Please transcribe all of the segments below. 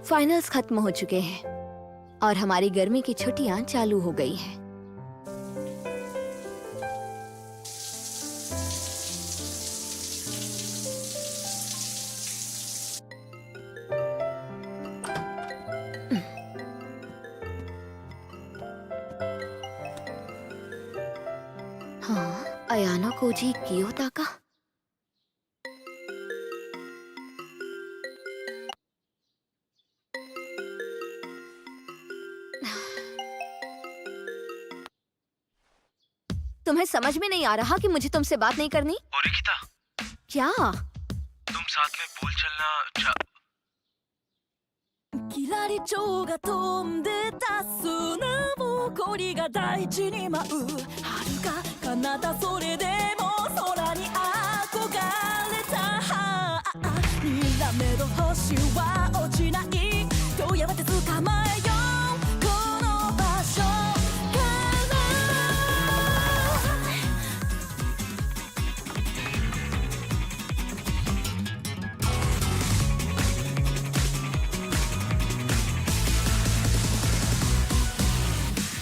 Finals खत्म हो चुके हैं और हमारी गर्मी की छुट्टियां चालू हो गई हैं। हाँ, अयानो कोजी कियोताका। तुम्हें समझ में नहीं आ रहा कि मुझे तुमसे बात नहीं करनी? ओरिकिता, क्या? तुम साथ में पूल चलना キラリチョウが飛んでた砂ぼこりが大地に舞う遥か彼方それでも空に憧れたにらめの星は落ちない今日やめて捕まえようこの場所から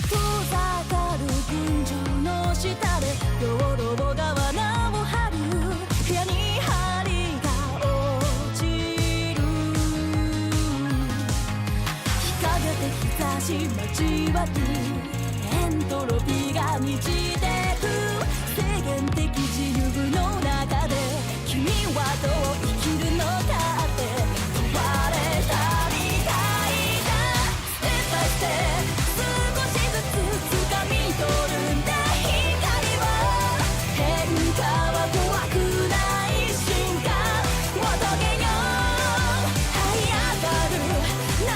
遠ざかる群青の下で道路を川名を張る部屋に針が落ちる日陰で日差し交わるエントロピーが満ちてく制限的自由の中で君はどう生きるのかって問われたみたいだステップバイステップ少しずつ掴み取るんだ光は変化は怖くない瞬間を遂げよう這い上がる何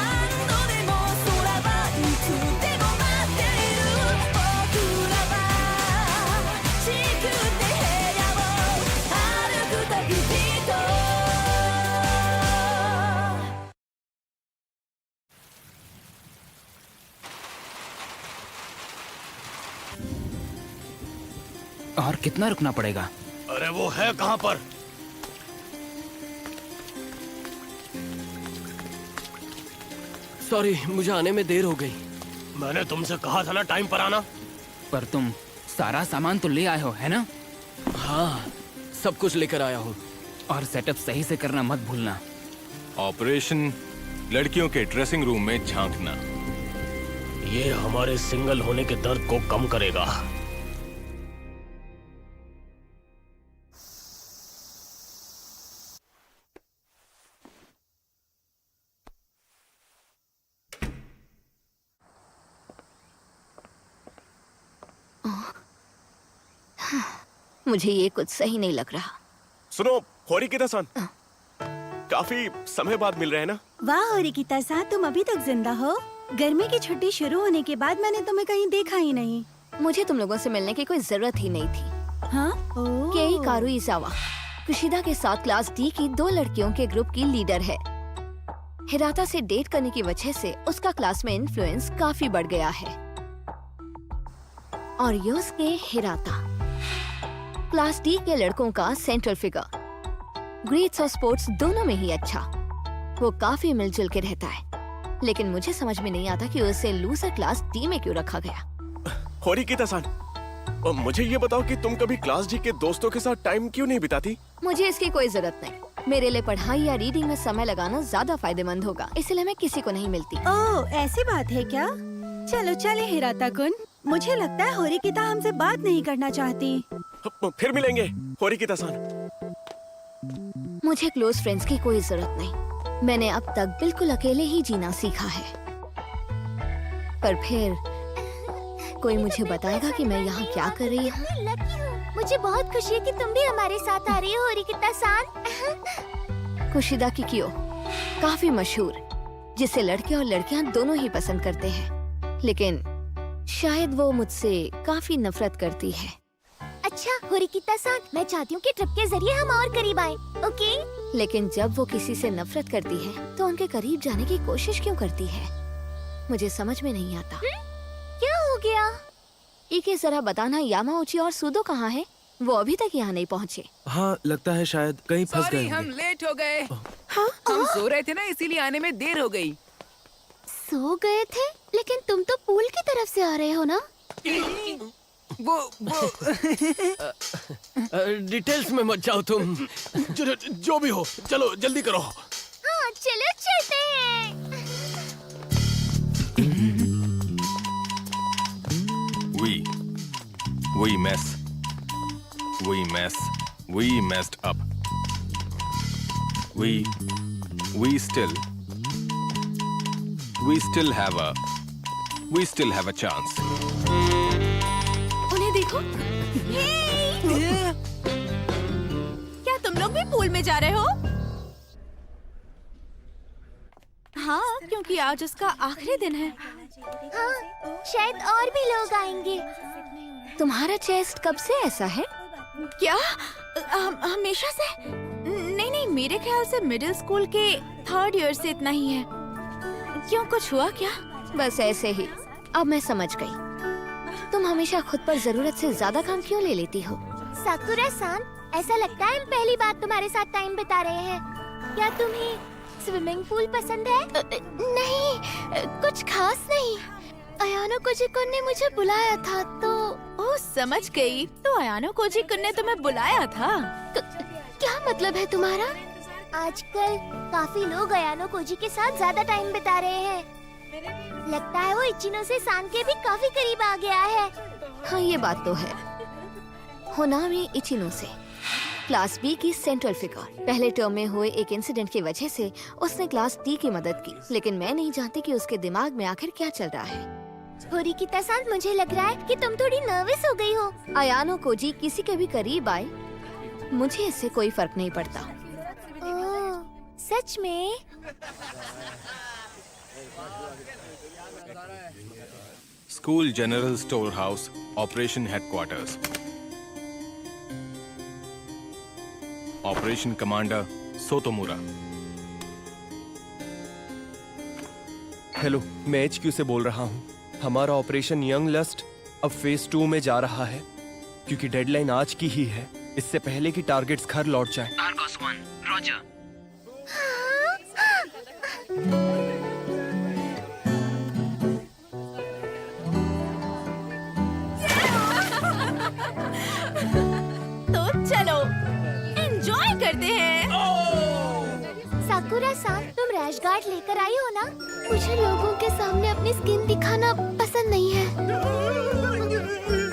度でも空はいつでも待っている僕らは地球って部屋を歩く旅人और कितना रुकना पड़ेगा? अरे वो है कहाँ पर? सॉरी, मुझे आने में देर हो गई। मैंने तुमसे कहा था ना टाइम पर आना। पर तुम सारा सामान तो ले आए हो, है ना? हाँ, सब कुछ लेकर आया हूँ। और सेटअप सही से करना मत भूलना। ऑपरेशन लड़कियों के ड्रेसिंग रूम में झांकना। ये हमारे सिंगल होने के दर्द को कम करेगा। मुझे ये कुछ सही नहीं लग रहा। सुनो होरिकिता-सान, काफी समय बाद मिल रहे हैं ना? वाह होरिकिता-सान, तुम अभी तक जिंदा हो। गर्मी की छुट्टी शुरू होने के बाद मैंने तुम्हें कहीं देखा ही नहीं। मुझे तुम लोगों से मिलने की कोई जरूरत ही नहीं थी। हाँ? केई कारुइजावा कुशिदा के साथ क्लास डी की 2 लड़कियों के ग्रुप की लीडर है। हिराता से डेट करने की वजह से उसका क्लास में इन्फ्लुएंस काफी बढ़ गया है। और योस्के हिराता क्लास डी के लड़कों का सेंट्रल फिगर। ग्रेड्स और स्पोर्ट्स दोनों में ही अच्छा। वो काफी मिलजुल के रहता है, लेकिन मुझे समझ में नहीं आता कि उसे लूजर क्लास डी में क्यों रखा गया। होरिकिता-सान, मुझे ये बताओ कि तुम कभी क्लास डी के दोस्तों के साथ टाइम क्यों नहीं बिताती? मुझे इसकी कोई जरूरत नहीं। मेरे लिए पढ़ाई या रीडिंग में समय लगाना ज्यादा फायदेमंद होगा, इसलिए मैं किसी को नहीं मिलती। ओह, ऐसी बात है क्या? चलो चले हिराता-कुन। मुझे लगता है होरिकिता हमसे बात नहीं करना चाहती। फिर मिलेंगे होरिकिता-सान। मुझे क्लोज फ्रेंड्स की कोई जरूरत नहीं। मैंने अब तक बिल्कुल अकेले ही जीना सीखा है। पर फिर कोई मुझे बताएगा कि मैं यहाँ क्या कर रही हूँ। मुझे बहुत खुशी है कि तुम भी हमारे साथ आ रही हो होरिकिता-सान। कुशिदा की क्यों काफी मशहूर, जिसे लड़के और लड़कियाँ दोनों ही पसंद करते हैं, लेकिन शायद वो मुझसे काफी नफरत करती है। अच्छा होरिकिता-सान, मैं चाहती हूँ कि ट्रिप के जरिए हम और करीब आए। ओके? लेकिन जब वो किसी से नफरत करती है तो उनके करीब जाने की कोशिश क्यों करती है, मुझे समझ में नहीं आता। क्या हो गया? इके जरा बताना, यामाउची और सूदो कहाँ है? वो अभी तक यहाँ नहीं पहुँचे। हाँ, लगता है शायद कहीं फंस सॉरी, गए हम होंगे। लेट हो गए। हम सो रहे थे ना, इसीलिए आने में देर हो गई। सो गए थे? लेकिन तुम तो पूल की तरफ से आ रहे हो ना? वो डिटेल्स में मत जाओ तुम। जो भी हो, चलो जल्दी करो। हाँ, चलो चलते हैं। We messed up. We still have a chance. उन्हें देखो। क्या तुम लोग भी पूल में जा रहे हो? हाँ, क्योंकि आज उसका आखिरी दिन है। हाँ, शायद और भी लोग आएंगे। तुम्हारा चेस्ट कब से ऐसा है? क्या? हमेशा से? नहीं, मेरे ख्याल से मिडिल स्कूल के 3rd ईयर से इतना ही है। क्यों, कुछ हुआ क्या? बस ऐसे ही। अब मैं समझ गई। तुम हमेशा खुद पर जरूरत से ज्यादा काम क्यों ले लेती हो? साकुरा-सान, ऐसा लगता है हम पहली बार तुम्हारे साथ टाइम बिता रहे हैं। क्या तुम्हें स्विमिंग पूल पसंद है? नहीं, कुछ खास नहीं। अयानो कोजी-कुन ने मुझे बुलाया था तो। ओह, समझ गई। तो अयानो कोजी-कुन ने तुम्हें बुलाया था। क्या मतलब है तुम्हारा? आजकल काफी लोग अयानो कोजी के साथ ज्यादा टाइम बिता रहे हैं। लगता है वो इचिनो से सान के भी काफी करीब आ गया है। हाँ, ये बात तो है। होनामी इचिनो से क्लास बी की सेंट्रल फिगर। पहले टर्म में हुए एक इंसिडेंट की वजह से उसने क्लास डी की मदद की, लेकिन मैं नहीं जानती कि उसके दिमाग में आखिर क्या चल रहा है। होरिकिता-सान, मुझे लग रहा है कि तुम थोड़ी नर्वस हो गई हो। अयानो कोजी किसी के भी करीब आए, मुझे इससे कोई फर्क नहीं पड़ता। ओह, सच में? School General Storehouse Operation Headquarters. Operation Commander Sotomura. Hello, मैं HQ से बोल रहा हूँ। हमारा ऑपरेशन यंग लस्ट अब फेज 2 में जा रहा है, क्योंकि डेडलाइन आज की ही है। इससे पहले कि टारगेट्स घर लौट जाएं। Argos 1, Roger. तो चलो एंजॉय करते हैं। साकुरा-सान, तुम रैश गार्ड लेकर आई हो ना? मुझे लोगों के सामने अपनी स्किन दिखाना पसंद नहीं है।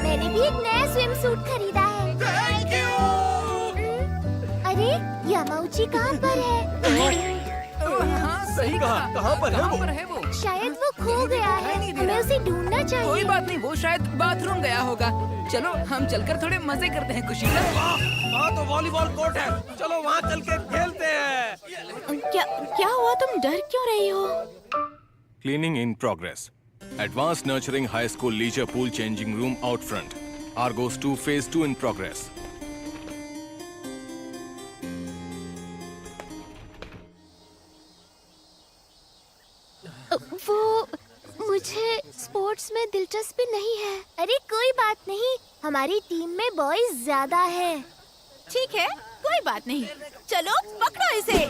मैंने भी एक नया स्विम सूट खरीदा है। अरे, यामाउची कहाँ पर है? हाँ, सही कहा। कहाँ पर है वो? शायद वो खो गया है। हमें उसे ढूंढना कोई चाहिए। बात नहीं, वो शायद बाथरूम गया होगा। चलो हम चलकर थोड़े मजे करते हैं। खुशी का हाँ, तो वॉलीबॉल कोर्ट है, चलो वहाँ चल के खेलते हैं। क्या हुआ? तुम डर क्यों रही हो? Cleaning in progress. Advanced Nurturing High School Leisure Pool Changing Room out front. Argos 2 Phase 2 in progress. वो, मुझे स्पोर्ट्स में दिलचस्पी नहीं है। अरे कोई बात नहीं, हमारी टीम में बॉयज ज्यादा है। ठीक है, कोई बात नहीं। चलो पकड़ो इसे।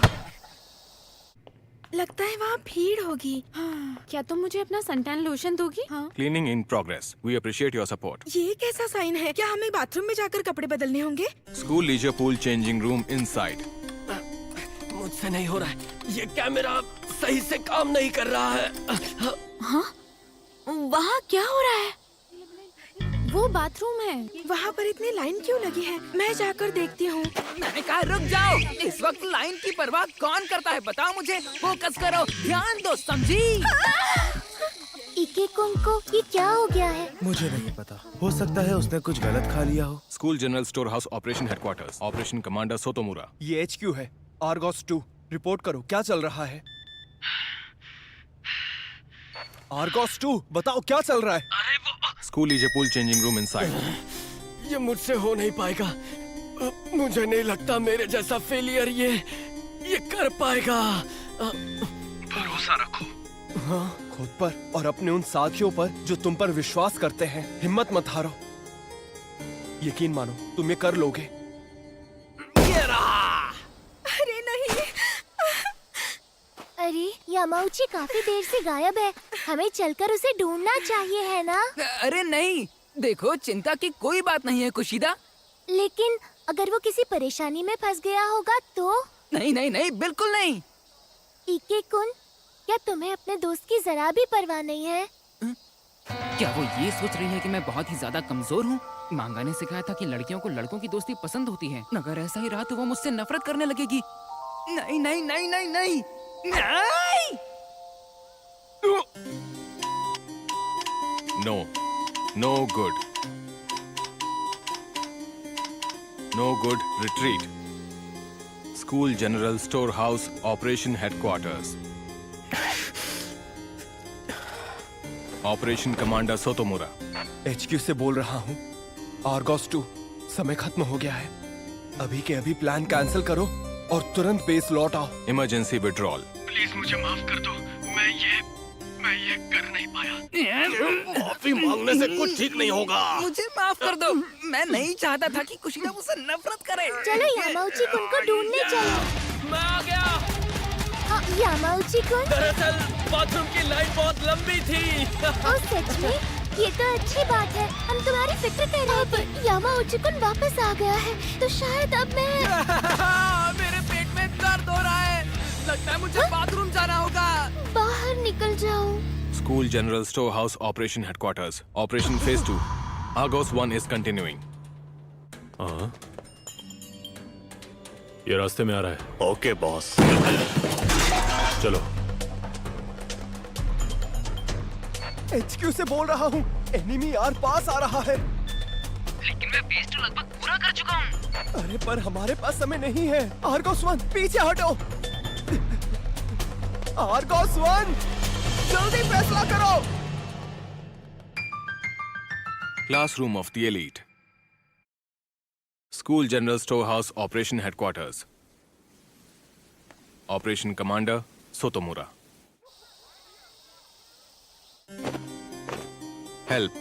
लगता है वहाँ भीड़ होगी। हाँ, क्या तुम मुझे अपना सनटैन लोशन दोगी? हाँ। Cleaning in progress. We appreciate your support. ये कैसा साइन है? क्या हमें बाथरूम में जाकर कपड़े बदलने होंगे? School Leisure Pool Changing Room inside. मुझसे नहीं हो रहा है। ये कैमरा सही से काम नहीं कर रहा है। हाँ? वहाँ क्या हो रहा है? वो बाथरूम है। वहाँ पर इतनी लाइन क्यों लगी है? मैं जाकर देखती हूँ। मैंने कहा रुक जाओ। इस वक्त लाइन की परवाह कौन करता है? बताओ मुझे। फोकस करो, ध्यान दो, समझी? इके-कुंग को ये क्या हो गया है? मुझे नहीं पता, हो सकता है उसने कुछ गलत खा लिया हो। School General Storehouse Operation Headquarters. Operation Commander Sotomura. ये HQ है, आर्गोस 2। रिपोर्ट करो, क्या चल रहा है? आर्गोस 2, बताओ क्या चल रहा है? School Leisure Pool Changing Room inside. ये मुझसे हो नहीं पाएगा। मुझे नहीं लगता मेरे जैसा फेलियर ये ये कर पाएगा। भरोसा रखो खुद पर और अपने उन साथियों पर जो तुम पर विश्वास करते हैं। हिम्मत मत हारो, यकीन मानो तुम ये कर लोगे। अरे नहीं। अरे यामाउची काफी देर से गायब है, हमें चलकर उसे ढूंढना चाहिए, है ना? अरे नहीं, देखो चिंता की कोई बात नहीं है कुशिदा। लेकिन अगर वो किसी परेशानी में फंस गया होगा तो? नहीं नहीं नहीं, बिल्कुल नहीं। इके कुन, क्या तुम्हें अपने दोस्त की जरा भी परवाह नहीं है? क्या वो ये सोच रही है कि मैं बहुत ही ज्यादा कमजोर हूँ? मांगा ने सिखाया था कि लड़कियों को लड़कों की दोस्ती पसंद होती है। अगर ऐसा ही रहा तो वो मुझसे नफरत करने लगेगी। नहीं नहीं नहीं नहीं नहीं नहीं। No. No good. No good. Retreat. School General Storehouse Operation Headquarters. Operation Commander Sotomura. HQ से बोल रहा हूँ। आर्गोस 2, समय खत्म हो गया है। अभी के अभी प्लान कैंसिल करो और तुरंत बेस लौट आओ। Emergency withdrawal. प्लीज मुझे माफ कर दो, मैं ये कर नहीं पाया। माफी मांगने से कुछ ठीक नहीं होगा। मुझे माफ कर दो, मैं नहीं चाहता था कि कुशिदा मुझसे नफरत करे। चलो यामाउची कुन को ढूंढने चलो। मैं आ गया। हाँ, यामाउची कुन। दरअसल बाथरूम की लाइन बहुत लंबी थी। ओ सच में? ये तो अच्छी बात है, हम तुम्हारी फिक्र कर रहे थे। यामाउची कुन वापस आ गया है, तो शायद अब मैं मेरे पेट में दर्द हो रहा है, लगता है मुझे बाथरूम जाना होगा। बाहर निकल जाऊं। School General Storehouse Operation Headquarters. Operation Phase 2. Argos 1 is continuing. हाँ, ये रास्ते में आ रहा है। Okay boss. चलो। HQ से बोल रहा हूँ, एनिमी आर पास आ रहा है। लेकिन मैं बेस तो लगभग पूरा कर चुका हूँ। अरे पर हमारे पास समय नहीं है। आर्गोस 1 पीछे हटो। आर्गोस 1 जल्दी फैसला करो। Classroom of the Elite. School General Storehouse Operation Headquarters. Operation Commander Sotomura. Help.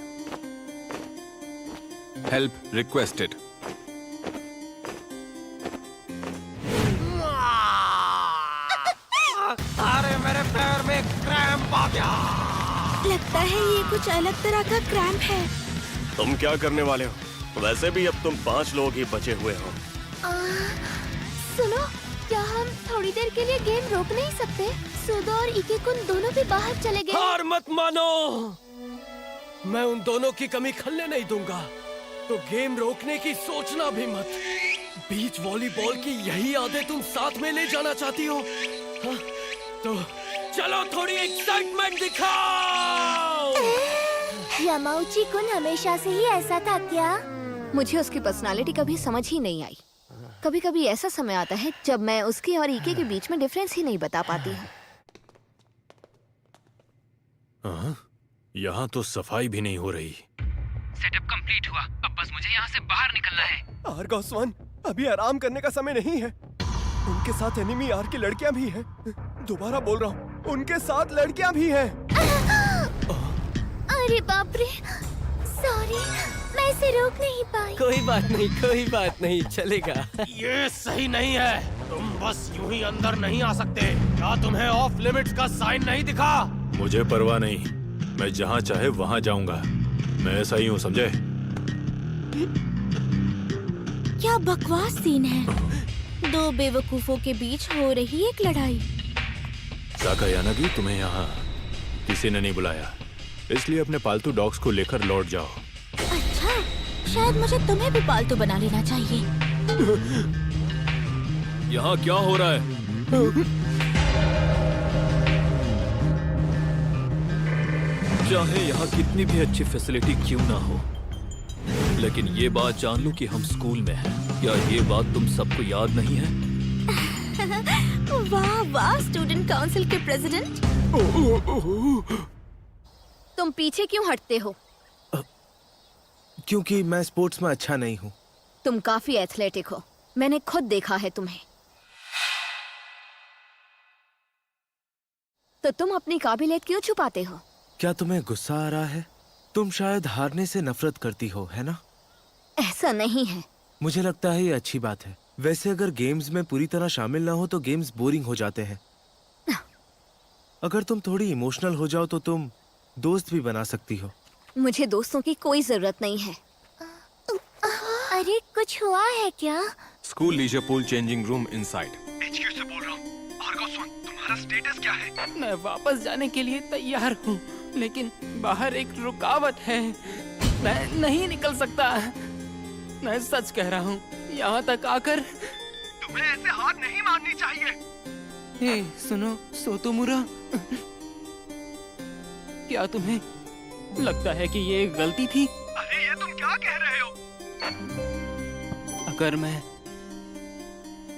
Help requested. अरे मेरे पैर में क्रैम्प आ गया। लगता है ये कुछ अलग तरह का क्रैम्प है। तुम क्या करने वाले हो? वैसे भी अब तुम 5 लोग ही बचे हुए हो। सुनो, क्या हम थोड़ी देर के लिए गेम रोक नहीं सकते? सुदो और इके कुन दोनों भी बाहर चले गए। हार मत मानो, मैं उन दोनों की कमी खलने नहीं दूंगा। तो गेम रोकने की सोचना भी मत। बीच वॉलीबॉल की यही यादें तुम साथ में ले जाना चाहती हो? हाँ? तो चलो थोड़ी एक्साइटमेंट दिखाओ। यामाउची कुन हमेशा से ही ऐसा था क्या? मुझे उसकी पर्सनालिटी कभी समझ ही नहीं आई। कभी कभी ऐसा समय आता है जब मैं उसके और इके के बीच में डिफरेंस ही नहीं बता पाती हूँ। हाँ, यहाँ तो सफाई भी नहीं हो रही। सेटअप कंप्लीट हुआ, अब बस मुझे यहाँ से बाहर निकलना है। आर्गोस 1 अभी आराम करने का समय नहीं है। उनके साथ एनिमी आर की लड़कियां भी हैं। दोबारा बोल रहा हूँ, उनके साथ लड़कियां भी हैं। अरे बाप रे, सॉरी, मैं इसे रोक नहीं पाई। कोई बात नहीं, चलेगा। ये सही नहीं है। तुम बस यूं ही अंदर नहीं आ सकते। क्या तुम्हें ऑफ लिमिट्स का साइन नहीं दिखा? मुझे परवाह नहीं, मैं जहाँ चाहे वहाँ जाऊंगा। मैं ऐसा ही हूँ, समझे? क्या बकवास सीन है। 2 बेवकूफों के बीच हो रही एक लड़ाई। साकायानागी, तुम्हें यहाँ किसी ने नहीं बुलाया, इसलिए अपने पालतू डॉग्स को लेकर लौट जाओ। अच्छा, शायद मुझे तुम्हें भी पालतू बना लेना चाहिए। यहाँ क्या हो रहा है? चाहे यहाँ कितनी भी अच्छी फैसिलिटी क्यों ना हो, लेकिन ये बात जान लो कि हम स्कूल में हैं। क्या ये बात तुम सबको याद नहीं है? वाह वाह, स्टूडेंट काउंसिल के प्रेसिडेंट। तुम पीछे क्यों हटते हो? क्योंकि मैं स्पोर्ट्स में अच्छा नहीं हूँ। तुम काफी एथलेटिक हो, मैंने खुद देखा है तुम्हें। तो तुम अपनी काबिलियत क्यों छुपाते हो? क्या तुम्हें गुस्सा आ रहा है? तुम शायद हारने से नफरत करती हो, है ना? ऐसा नहीं है। मुझे लगता है ये अच्छी बात है। वैसे अगर गेम्स में पूरी तरह शामिल ना हो तो गेम्स बोरिंग हो जाते हैं। अगर तुम थोड़ी इमोशनल हो जाओ तो तुम दोस्त भी बना सकती हो। मुझे दोस्तों की कोई जरूरत नहीं है। अरे कुछ हुआ है क्या? School leisure pool changing room inside. HQ से बोल रहा हूँ। आर्गोस 1, तुम्हारा स्टेटस क्या है? मैं वापस जाने के लिए तैयार हूँ, लेकिन बाहर एक रुकावट है। मैं नहीं निकल सकता। मैं सच कह रहा हूँ, यहाँ तक आकर तुम्हें ऐसे हार नहीं माननी चाहिए। हे सुनो सोतोमुरा, क्या तुम्हें लगता है कि ये एक गलती थी? अरे ये तुम क्या कह रहे हो?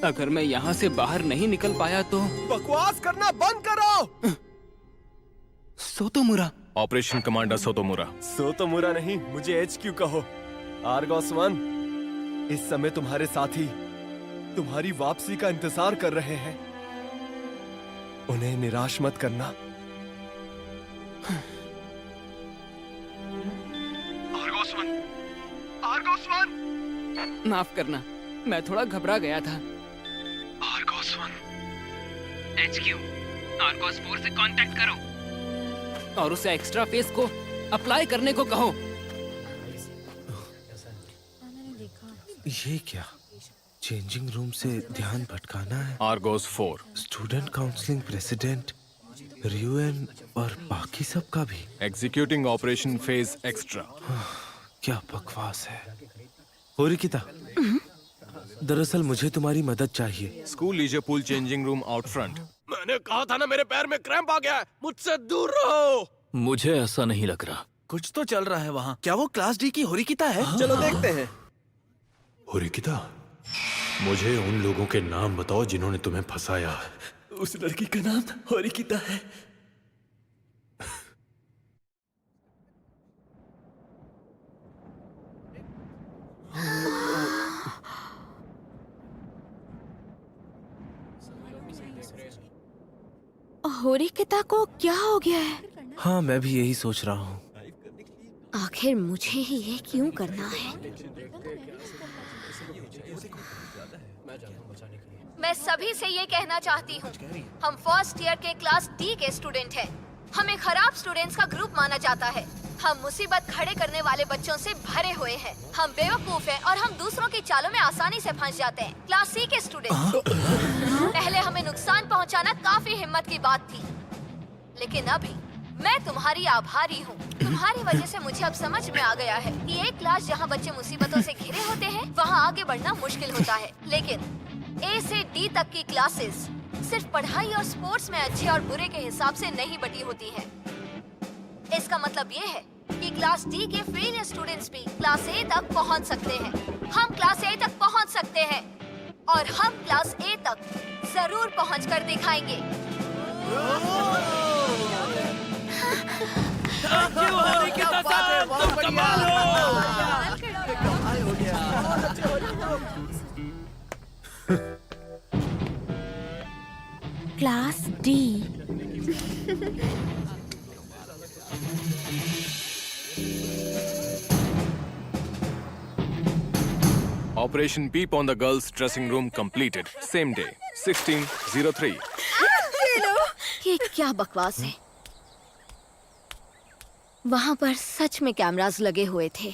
अगर मैं यहाँ से बाहर नहीं निकल पाया तो बकवास करना बंद करो। सोतोमुरा। Operation Commander Sotomura. सोतोमुरा नहीं, मुझे HQ कहो। आर्गोस 1, इस समय तुम्हारे साथी तुम्हारी वापसी का इंतजार कर रहे हैं। उन्हें निराश मत करना। आर्गोस 1, माफ करना, मैं थोड़ा घबरा गया था। आर्गोस 1, HQ, आर्गोस 4 से कांटेक्ट करो और उसे एक्स्ट्रा फेस को अप्लाई करने को कहो। ये क्या? चेंजिंग रूम से ध्यान भटकाना है? Argos 4. स्टूडेंट काउंसलिंग प्रेसिडेंट, रियूएन और बाकी सब का भी। Executing Operation Phase Extra. क्या बकवास है। होरिकिता, दरअसल मुझे तुम्हारी मदद चाहिए। School leisure pool changing room out front. मैंने कहा था ना मेरे पैर में क्रैम्प आ गया है। मुझसे दूर रहो। मुझे ऐसा नहीं लग रहा। कुछ तो चल रहा है वहाँ। क्या वो क्लास डी की होरिकिता है? चलो देखते हैं। होरिकिता, मुझे उन लोगों के नाम बताओ जिन्होंने तुम्हें फंसाया। उस लड़की का नाम होरिकिता है। होरिकिता को क्या हो गया है? हाँ, मैं भी यही सोच रहा हूँ। आखिर मुझे ही ये क्यों करना है? मैं सभी से ये कहना चाहती हूँ, हम फर्स्ट ईयर के क्लास डी के स्टूडेंट हैं। हमें खराब स्टूडेंट्स का ग्रुप माना जाता है। हम मुसीबत खड़े करने वाले बच्चों से भरे हुए हैं। हम बेवकूफ हैं और हम दूसरों की चालों में आसानी से फंस जाते हैं। क्लास सी के स्टूडेंट। पहले हमें नुकसान पहुंचाना काफी हिम्मत की बात थी, लेकिन अभी मैं तुम्हारी आभारी हूँ। तुम्हारी वजह से मुझे अब समझ में आ गया है कि एक क्लास जहाँ बच्चे मुसीबतों से घिरे होते हैं, वहाँ आगे बढ़ना मुश्किल होता है। लेकिन ए से डी तक की क्लासेस सिर्फ पढ़ाई और स्पोर्ट्स में अच्छे और बुरे के हिसाब से नहीं बटी होती हैं। इसका मतलब ये है कि क्लास डी के फेलियर स्टूडेंट्स भी क्लास ए तक पहुंच सकते हैं। हम क्लास ए तक पहुंच सकते हैं और हम क्लास ए तक जरूर पहुंचकर दिखाएंगे। Class D. Operation Peep on the girls' dressing room completed. Same day, 16:03. ये क्या बकवास है? वहाँ पर सच में कैमरास लगे हुए थे।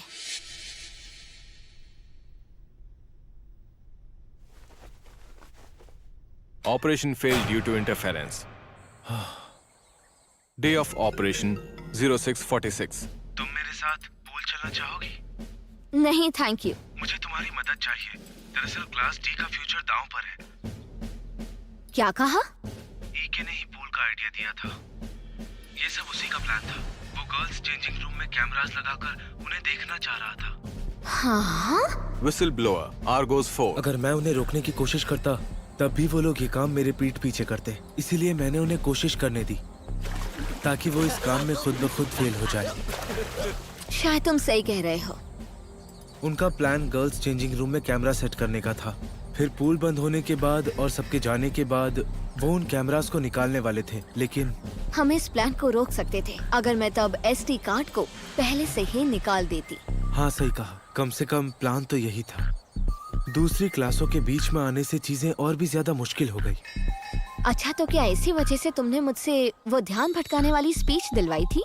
Operation failed due to interference. Day of operation 0646. तुम मेरे साथ पूल चलना चाहोगी? नहीं थैंक यू। मुझे तुम्हारी मदद चाहिए। दरअसल क्लास डी का फ्यूचर दांव पर है। क्या कहा? ईके ने ही पूल का आइडिया दिया था। ये सब उसी का प्लान था। वो गर्ल्स चेंजिंग रूम में कैमरास लगाकर उन्हें देखना चाह रहा था। हाँ? Whistleblower Argos 4. अगर मैं उन्हें रोकने की कोशिश करता तब भी वो लोग ये काम मेरे पीठ पीछे करते। इसीलिए मैंने उन्हें कोशिश करने दी ताकि वो इस काम में खुद ब खुद फेल हो जाए। शायद तुम सही कह रहे हो। उनका प्लान गर्ल्स चेंजिंग रूम में कैमरा सेट करने का था। फिर पूल बंद होने के बाद और सबके जाने के बाद वो उन कैमरास को निकालने वाले थे, लेकिन हम इस प्लान को रोक सकते थे अगर मैं तब SD कार्ड को पहले से ही निकाल देती। हाँ सही कहा, कम से कम प्लान तो यही था। दूसरी क्लासों के बीच में आने से चीजें और भी ज्यादा मुश्किल हो गई। अच्छा, तो क्या इसी वजह से तुमने मुझसे वो ध्यान भटकाने वाली स्पीच दिलवाई थी?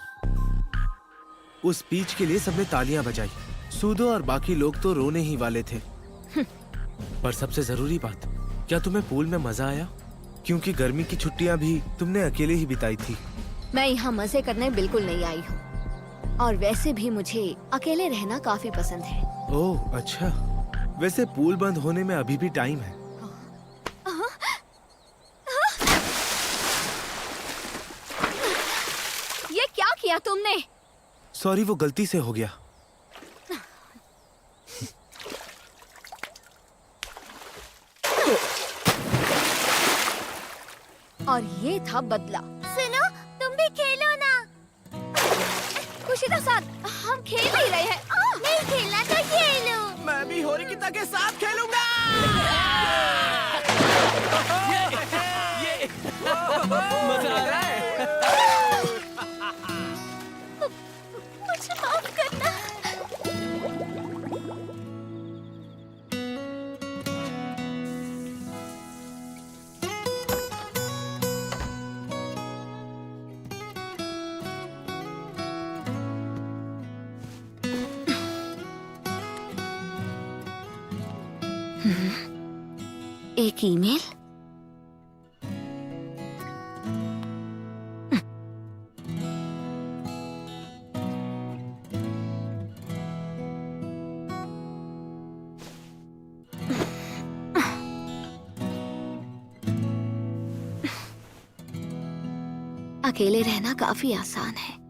उस स्पीच के लिए सबने तालियां बजाई। सूदो और बाकी लोग तो रोने ही वाले थे। पर सबसे जरूरी बात, क्या तुम्हें पूल में मजा आया? क्योंकि गर्मी की छुट्टियां भी तुमने अकेले ही बिताई थी। मैं यहाँ मजे करने बिल्कुल नहीं आई हूँ, और वैसे भी मुझे अकेले रहना काफी पसंद है। ओह अच्छा, वैसे पूल बंद होने में अभी भी टाइम है। ये क्या किया तुमने? सॉरी, वो गलती से हो गया। और ये था बदला। सुनो, तुम भी खेलो ना। कुशिदा-सान, हम खेल नहीं रहे हैं। नहीं खेलना तो खेलो। मैं भी होरिकिता के साथ खेलूंगा। मजा आ रहा है। मुझे माफ करना। एक ईमेल। अकेले रहना काफी आसान है।